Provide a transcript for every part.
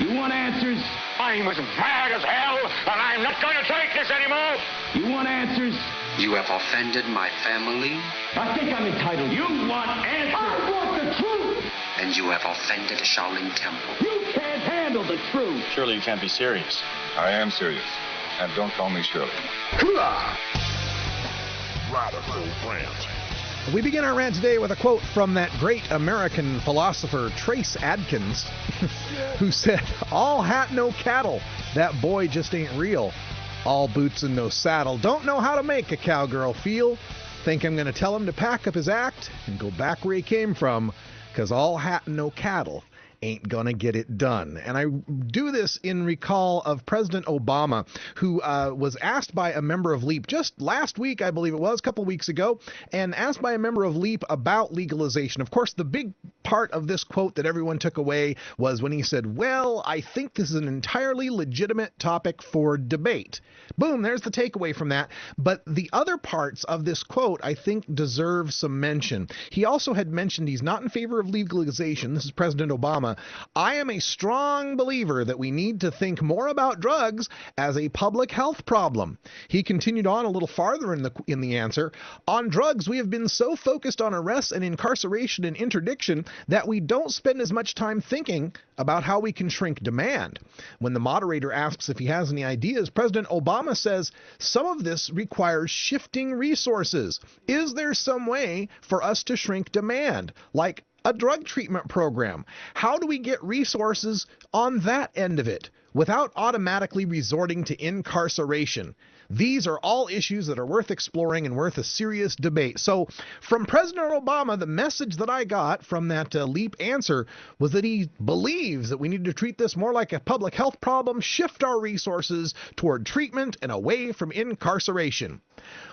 You want answers? I'm as mad as hell, and I'm not going to take this anymore. You want answers? You have offended my family. I think I'm entitled. You want answers? I want the truth. And you have offended the Shaolin Temple. You can't handle the truth. Surely you can't be serious. I am serious. And don't call me Shirley. Hoorah! Radical rant. We begin our rant today with a quote from that great American philosopher Trace Adkins, who said, "All hat, no cattle. That boy just ain't real. All boots and no saddle. Don't know how to make a cowgirl feel. Think I'm going to tell him to pack up his act and go back where he came from, 'cause all hat and no cattle ain't gonna get it done." And I do this in recall of President Obama, who was asked by a member of LEAP just last week, I believe it was, a couple weeks ago, and asked by a member of LEAP about legalization. Of course, the big part of this quote that everyone took away was when he said, "Well, I think this is an entirely legitimate topic for debate." Boom, there's the takeaway from that. But the other parts of this quote, I think, deserve some mention. He also had mentioned he's not in favor of legalization. This is President Obama. "I am a strong believer that we need to think more about drugs as a public health problem." He continued on a little farther in the answer. "On drugs, we have been so focused on arrests and incarceration and interdiction that we don't spend as much time thinking about how we can shrink demand." When the moderator asks if he has any ideas, President Obama says, "Some of this requires shifting resources. Is there some way for us to shrink demand, like a drug treatment program? How do we get resources on that end of it without automatically resorting to incarceration?" These are all issues that are worth exploring and worth a serious debate. So from President Obama, the message that I got from that LEAP answer was that he believes that we need to treat this more like a public health problem, shift our resources toward treatment and away from incarceration.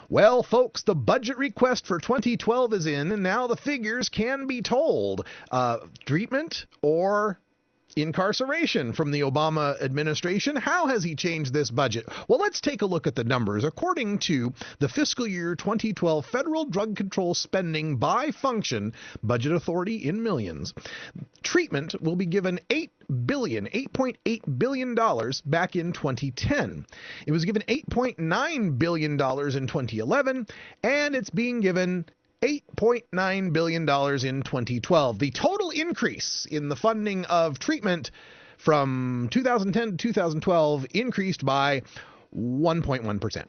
Well, folks, the budget request for 2012 is in, and now the figures can be told. Treatment or incarceration from the Obama administration? How has he changed this budget? Well, let's take a look at the numbers. According to the fiscal year 2012 federal drug control spending by function budget authority in millions, treatment will be given $8.8 billion back in 2010. It was given $8.9 billion in 2011, and it's being given $8.9 billion in 2012. The total increase in the funding of treatment from 2010 to 2012 increased by 1.1%.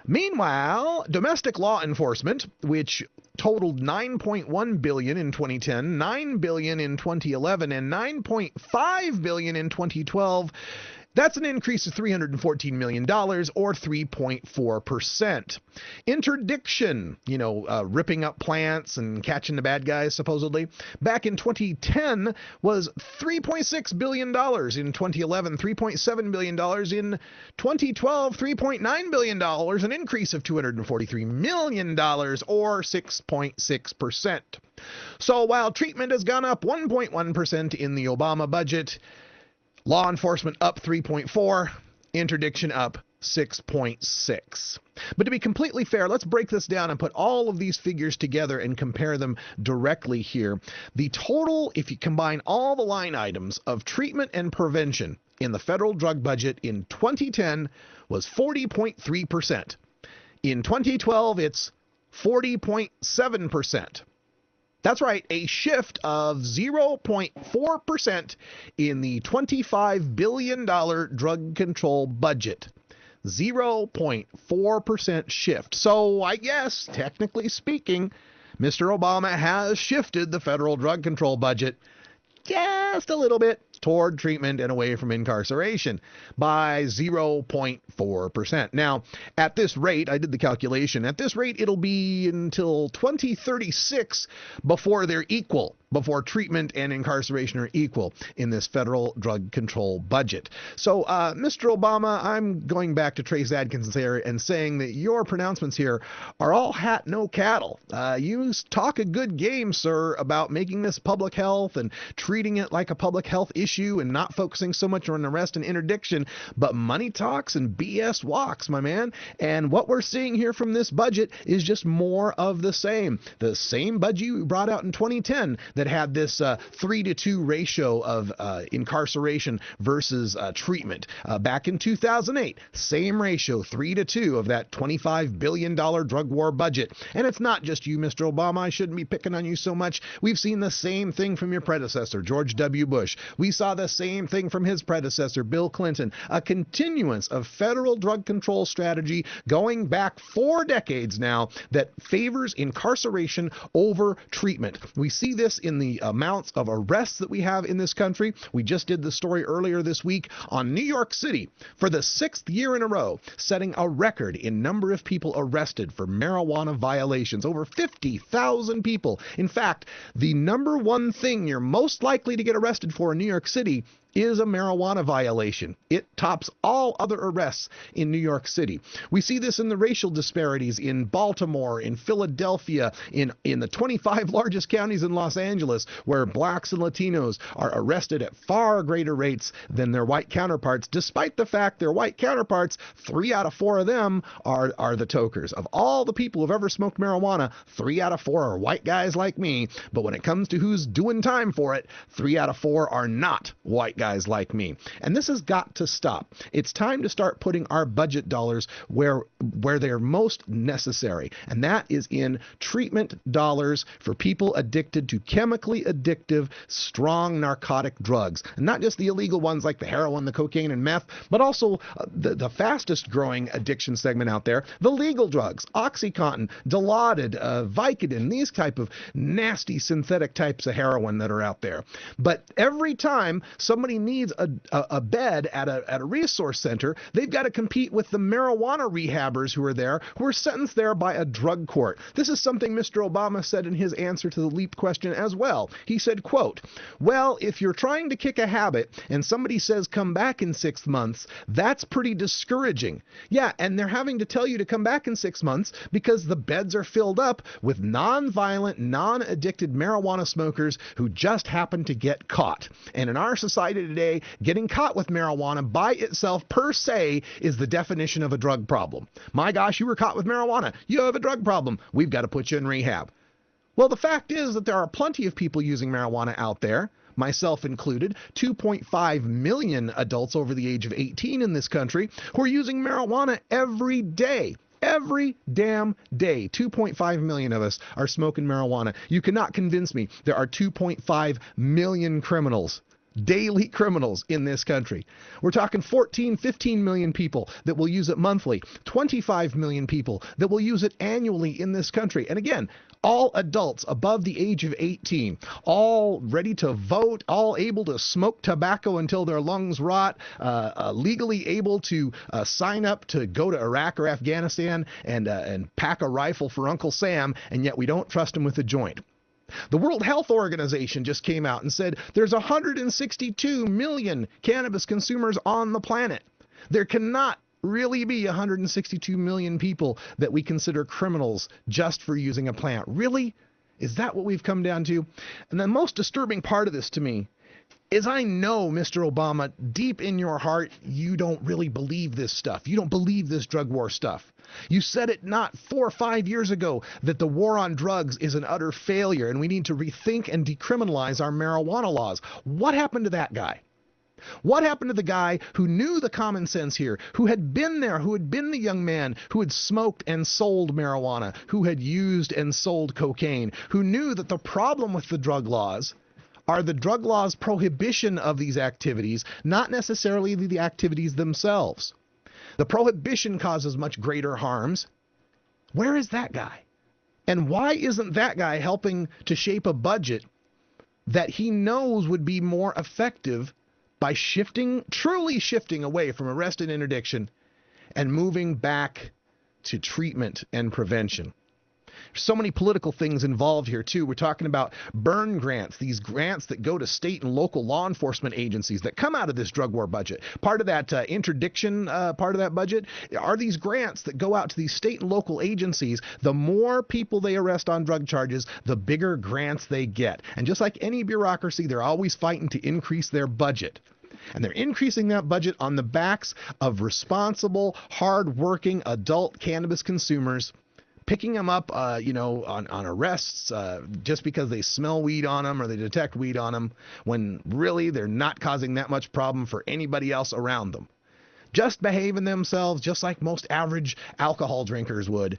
Meanwhile, domestic law enforcement, which totaled $9.1 billion in 2010, $9 billion in 2011, and $9.5 billion in 2012, that's an increase of $314 million, or 3.4%. Interdiction, ripping up plants and catching the bad guys, supposedly, back in 2010 was $3.6 billion. In 2011, $3.7 billion. In 2012, $3.9 billion, an increase of $243 million, or 6.6%. So while treatment has gone up 1.1% in the Obama budget, law enforcement up 3.4, interdiction up 6.6. But to be completely fair, let's break this down and put all of these figures together and compare them directly here. The total, if you combine all the line items of treatment and prevention in the federal drug budget in 2010 was 40.3%. In 2012, it's 40.7%. That's right, a shift of 0.4% in the $25 billion drug control budget. 0.4% shift. So I guess, technically speaking, Mr. Obama has shifted the federal drug control budget just a little bit toward treatment and away from incarceration by 0.4%. Now, at this rate, I did the calculation, at this rate it'll be until 2036 before they're equal, before treatment and incarceration are equal in this federal drug control budget. So, Mr. Obama, I'm going back to Trace Adkins here and saying that your pronouncements here are all hat, no cattle. You talk a good game, sir, about making this public health and treating it like a public health issue. issue and not focusing so much on arrest and interdiction, but money talks and BS walks, my man. And what we're seeing here from this budget is just more of the same. The same budget we brought out in 2010 that had this 3-to-2 ratio of incarceration versus treatment. Back in 2008, same ratio, 3-to-2 of that $25 billion drug war budget. And it's not just you, Mr. Obama. I shouldn't be picking on you so much. We've seen the same thing from your predecessor, George W. Bush. We saw the same thing from his predecessor, Bill Clinton. A continuance of federal drug control strategy going back 4 decades now that favors incarceration over treatment. We see this in the amounts of arrests that we have in this country. We just did the story earlier this week on New York City for the 6th year in a row, setting a record in number of people arrested for marijuana violations. Over 50,000 people. In fact, the number one thing you're most likely to get arrested for in New York City is a marijuana violation. It tops all other arrests in New York City. We see this in the racial disparities in Baltimore, in Philadelphia, in the 25 largest counties in Los Angeles, where blacks and Latinos are arrested at far greater rates than their white counterparts, despite the fact their white counterparts, 3 out of 4 of them are the tokers. Of all the people who've ever smoked marijuana, 3 out of 4 are white guys like me. But when it comes to who's doing time for it, 3 out of 4 are not white guys like me. And this has got to stop. It's time to start putting our budget dollars where they're most necessary. And that is in treatment dollars for people addicted to chemically addictive, strong narcotic drugs. And not just the illegal ones like the heroin, the cocaine, and meth, but also the fastest growing addiction segment out there, the legal drugs, OxyContin, Dilaudid, Vicodin, these type of nasty synthetic types of heroin that are out there. But every time somebody needs a bed at a resource center, they've got to compete with the marijuana rehabbers who are there, who are sentenced there by a drug court. This is something Mr. Obama said in his answer to the LEAP question as well. He said, quote, "Well, if you're trying to kick a habit and somebody says come back in 6 months, that's pretty discouraging." Yeah, and they're having to tell you to come back in 6 months because the beds are filled up with non-violent, non-addicted marijuana smokers who just happen to get caught. And in our society today, getting caught with marijuana by itself per se is the definition of a drug problem. My gosh, you were caught with marijuana. You have a drug problem. We've got to put you in rehab. Well, the fact is that there are plenty of people using marijuana out there, myself included, 2.5 million adults over the age of 18 in this country who are using marijuana every day. Every damn day, 2.5 million of us are smoking marijuana. You cannot convince me there are 2.5 million criminals, daily criminals in this country. We're talking 14, 15 million people that will use it monthly, 25 million people that will use it annually in this country. And again, all adults above the age of 18, all ready to vote, all able to smoke tobacco until their lungs rot, legally able to sign up to go to Iraq or Afghanistan and pack a rifle for Uncle Sam, and yet we don't trust him with a joint. The World Health Organization just came out and said there's 162 million cannabis consumers on the planet. There cannot really be 162 million people that we consider criminals just for using a plant. Really? Is that what we've come down to? And the most disturbing part of this to me is I know, Mr. Obama, deep in your heart, you don't really believe this stuff. You don't believe this drug war stuff. You said it not 4 or 5 years ago that the war on drugs is an utter failure and we need to rethink and decriminalize our marijuana laws. What happened to that guy? What happened to the guy who knew the common sense here, who had been there, who had been the young man who had smoked and sold marijuana, who had used and sold cocaine, who knew that the problem with the drug laws are the drug laws' prohibition of these activities, not necessarily the activities themselves. The prohibition causes much greater harms. Where is that guy? And why isn't that guy helping to shape a budget that he knows would be more effective by truly shifting away from arrest and interdiction and moving back to treatment and prevention? So many political things involved here, too. We're talking about burn grants, these grants that go to state and local law enforcement agencies that come out of this drug war budget. Part of that interdiction part of that budget are these grants that go out to these state and local agencies. The more people they arrest on drug charges, the bigger grants they get. And just like any bureaucracy, they're always fighting to increase their budget. And they're increasing that budget on the backs of responsible, hard-working adult cannabis consumers, picking them up, on arrests just because they smell weed on them or they detect weed on them, when really they're not causing that much problem for anybody else around them. Just behaving themselves just like most average alcohol drinkers would.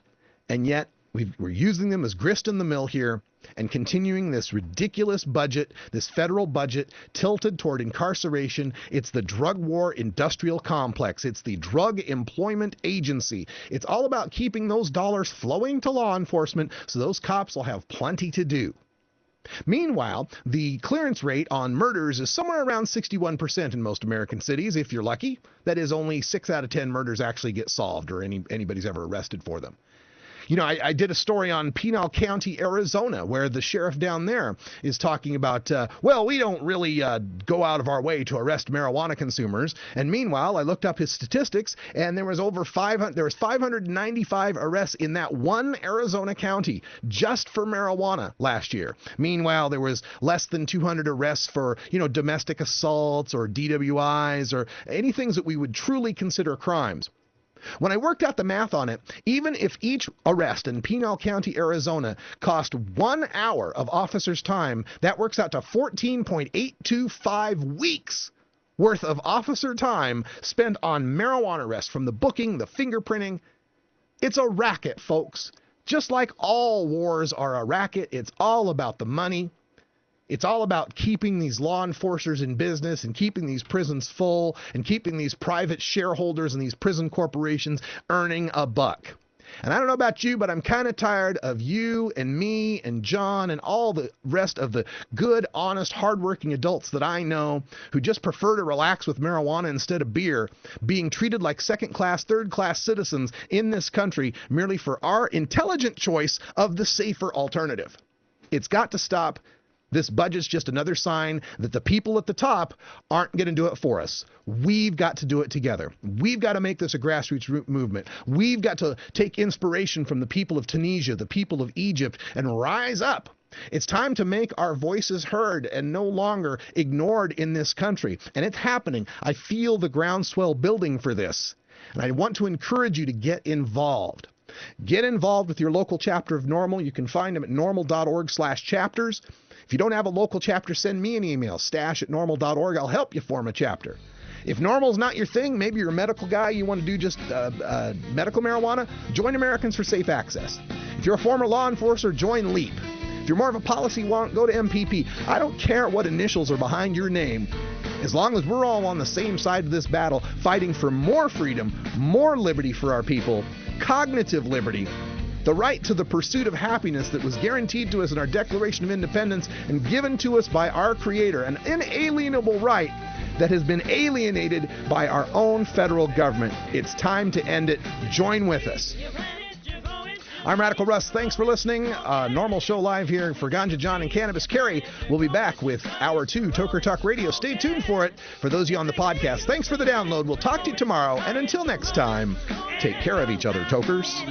And yet we're using them as grist in the mill here and continuing this ridiculous budget, this federal budget tilted toward incarceration. It's the drug war industrial complex. It's the Drug Employment Agency. It's all about keeping those dollars flowing to law enforcement so those cops will have plenty to do. Meanwhile, the clearance rate on murders is somewhere around 61% in most American cities, if you're lucky. That is, only 6 out of 10 murders actually get solved or anybody's ever arrested for them. You know, I did a story on Pinal County, Arizona, where the sheriff down there is talking about, we don't really go out of our way to arrest marijuana consumers. And meanwhile, I looked up his statistics, and there was 595 arrests in that one Arizona county just for marijuana last year. Meanwhile, there was less than 200 arrests for, domestic assaults or DWIs or anything that we would truly consider crimes. When I worked out the math on it, even if each arrest in Pinal County, Arizona cost 1 hour of officers' time, that works out to 14.825 weeks worth of officer time spent on marijuana arrests, from the booking, the fingerprinting. It's a racket, folks. Just like all wars are a racket, it's all about the money. It's all about keeping these law enforcers in business and keeping these prisons full and keeping these private shareholders and these prison corporations earning a buck. And I don't know about you, but I'm kind of tired of you and me and John and all the rest of the good, honest, hardworking adults that I know who just prefer to relax with marijuana instead of beer, being treated like second-class, third-class citizens in this country merely for our intelligent choice of the safer alternative. It's got to stop. This budget's just another sign that the people at the top aren't going to do it for us. We've got to do it together. We've got to make this a grassroots movement. We've got to take inspiration from the people of Tunisia, the people of Egypt, and rise up. It's time to make our voices heard and no longer ignored in this country. And it's happening. I feel the groundswell building for this. And I want to encourage you to get involved. Get involved with your local chapter of NORML. You can find them at normal.org/chapters. If you don't have a local chapter, send me an email, stash@normal.org. I'll help you form a chapter. If NORML's not your thing, maybe you're a medical guy, you want to do just medical marijuana, join Americans for Safe Access. If you're a former law enforcer, join LEAP. If you're more of a policy wonk, go to MPP. I don't care what initials are behind your name, as long as we're all on the same side of this battle, fighting for more freedom, more liberty for our people, cognitive liberty, the right to the pursuit of happiness that was guaranteed to us in our Declaration of Independence and given to us by our Creator, an inalienable right that has been alienated by our own federal government. It's time to end it. Join with us. I'm Radical Russ. Thanks for listening. Normal show live here for Ganja John and Cannabis Carrie. We'll be back with Hour 2, Toker Talk Radio. Stay tuned for it. For those of you on the podcast, thanks for the download. We'll talk to you tomorrow. And until next time, take care of each other, Tokers.